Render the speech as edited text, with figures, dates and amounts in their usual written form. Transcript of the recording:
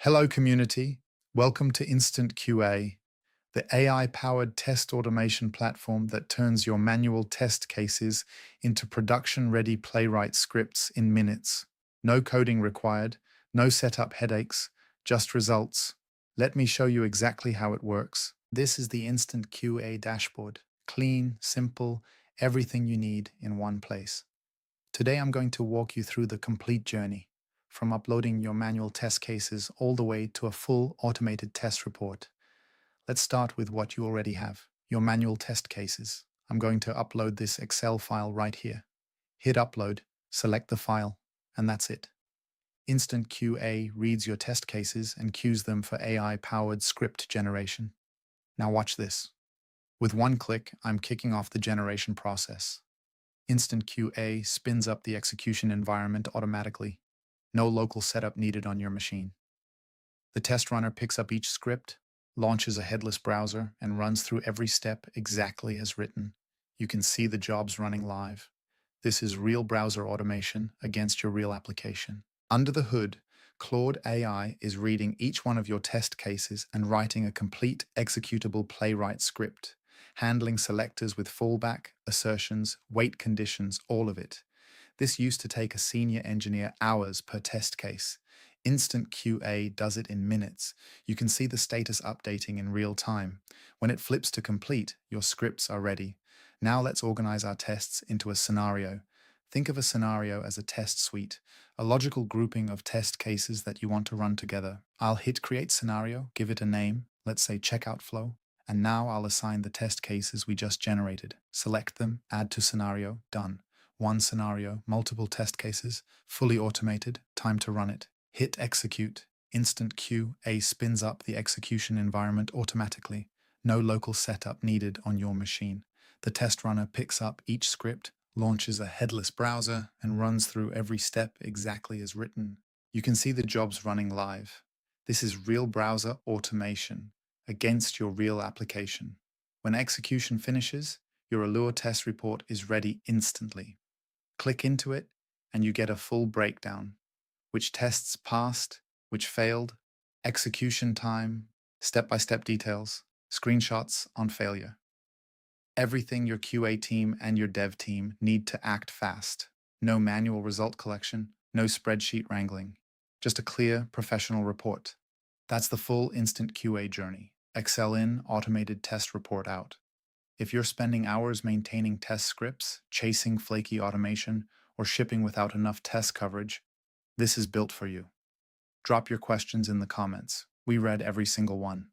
Hello, community. Welcome to InstantQA, the AI-powered test automation platform that turns your manual test cases into production-ready Playwright scripts in minutes. No coding required, no setup headaches, just results. Let me show you exactly how it works. This is the InstantQA dashboard. Clean, simple, everything you need in one place. Today I'm going to walk you through the complete journey, from uploading your manual test cases all the way to a full automated test report. Let's start with what you already have, your manual test cases. I'm going to upload this Excel file right here. Hit upload, select the file, and that's it. InstantQA reads your test cases and queues them for AI-powered script generation. Now watch this. With one click, I'm kicking off the generation process. InstantQA spins up the execution environment automatically. No local setup needed on your machine. The test runner picks up each script, launches a headless browser, and runs through every step exactly as written. You can see the jobs running live. This is real browser automation against your real application. Under the hood, Claude AI is reading each one of your test cases and writing a complete executable Playwright script, handling selectors with fallback, assertions, wait conditions, all of it. This used to take a senior engineer hours per test case. InstantQA does it in minutes. You can see the status updating in real time. When it flips to complete, your scripts are ready. Now let's organize our tests into a scenario. Think of a scenario as a test suite, a logical grouping of test cases that you want to run together. I'll hit Create Scenario, give it a name, let's say Checkout Flow, and now I'll assign the test cases we just generated. Select them, add to scenario, done. One scenario, multiple test cases, fully automated, time to run it. Hit Execute. InstantQA spins up the execution environment automatically. No local setup needed on your machine. The test runner picks up each script, launches a headless browser, and runs through every step exactly as written. You can see the jobs running live. This is real browser automation against your real application. When execution finishes, your Allure test report is ready instantly. Click into it, and you get a full breakdown. Which tests passed, which failed, execution time, step-by-step details, screenshots on failure. Everything your QA team and your dev team need to act fast. No manual result collection, no spreadsheet wrangling. Just a clear, professional report. That's the full Instant QA journey. Excel in, automated test report out. If you're spending hours maintaining test scripts, chasing flaky automation, or shipping without enough test coverage, this is built for you. Drop your questions in the comments. We read every single one.